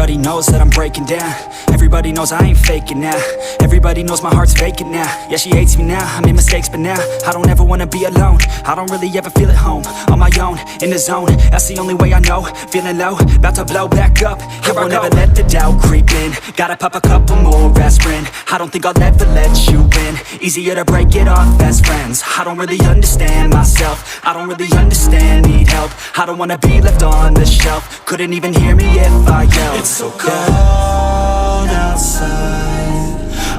Everybody knows that I'm breaking down. Everybody knows I ain't faking now. Everybody knows my heart's vacant now. Yeah, she hates me now, I made mistakes but now I don't ever wanna be alone. I don't really ever feel at home. On my own, in the zone, that's the only way I know. Feeling low, about to blow back up. Here I won't ever let the doubt creep in. Gotta pop a couple more aspirin. I don't think I'll ever let you in. Easier to break it off as friends. I don't really understand myself. I don't really understand, need help. I don't wanna be left on the shelf. Couldn't even hear me if I yelled. It's so cold outside,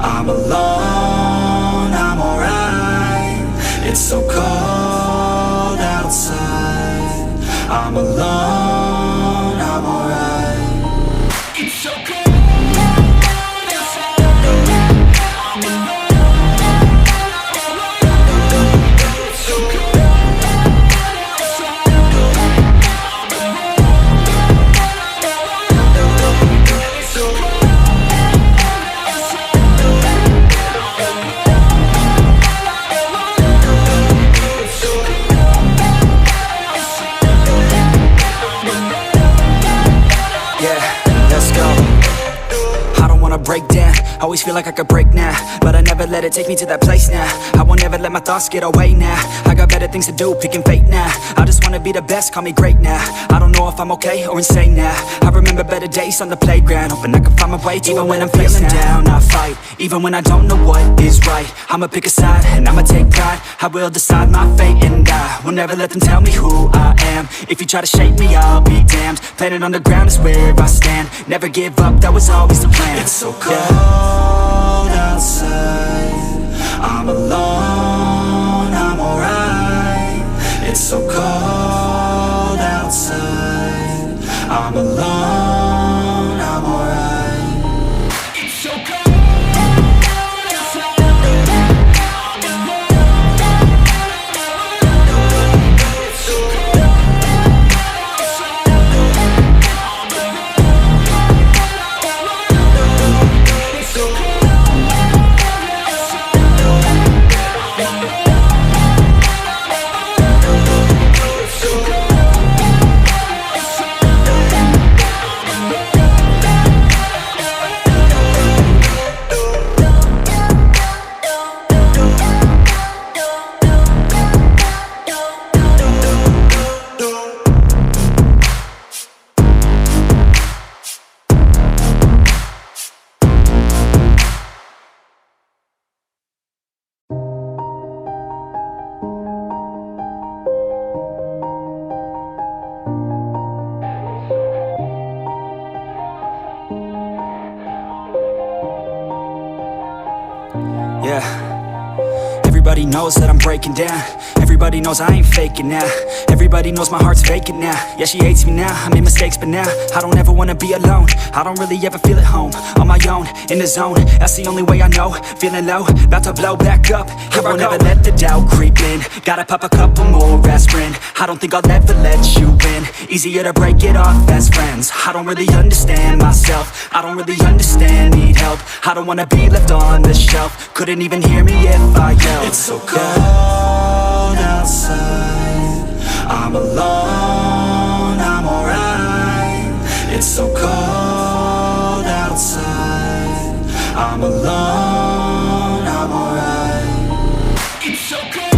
I'm alone, I'm alright. It's so cold outside, I'm alone, I'm alright. It's so cold. Break down, always feel like I could break now, but I never let it take me to that place now. I won't ever let my thoughts get away now. I got better things to do, picking fate now. I just wanna be the best, call me great now. I don't know if I'm okay or insane now. I remember better days on the playground, hoping I can find my way to even when I'm feeling down, I fight. Even when I don't know what is right, I'ma pick a side and I'ma take pride. I will decide my fate and I will never let them tell me who I am. If you try to shake me, I'll be damned. Planet on the ground is where I stand. Never give up, that was always the plan. It's so cold outside, I'm alone, I'm alright. It's so cold outside, I'm alone, I'm alright. It's so cold. Yeah, everybody knows that I'm breaking down. Everybody knows I ain't faking now. Everybody knows my heart's vacant now. Yeah, she hates me now, I made mistakes but now I don't ever wanna be alone. I don't really ever feel at home. On my own, in the zone, that's the only way I know. Feeling low, about to blow back up. Here I won't ever let the doubt creep in. Gotta pop a couple more aspirin. I don't think I'll ever let you in. Easier to break it off as friends. I don't really understand myself. I don't really understand, need help. I don't wanna be left on the shelf. Couldn't even hear me if I yelled. It's so cold outside, I'm alone, I'm alright. It's so cold outside, I'm alone, I'm alright. It's so cold.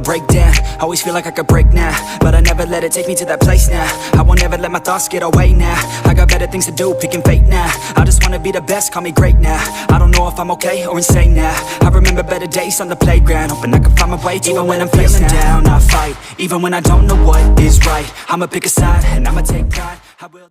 Break down, always feel like I could break now, but I never let it take me to that place now. I won't ever let my thoughts get away now. I got better things to do, picking fate now. I just wanna be the best, call me great now. I don't know if I'm okay or insane now. I remember better days on the playground, hoping I can find my way to even when I'm feeling down, I fight. Even when I don't know what is right, I'ma pick a side and I'ma take pride. I will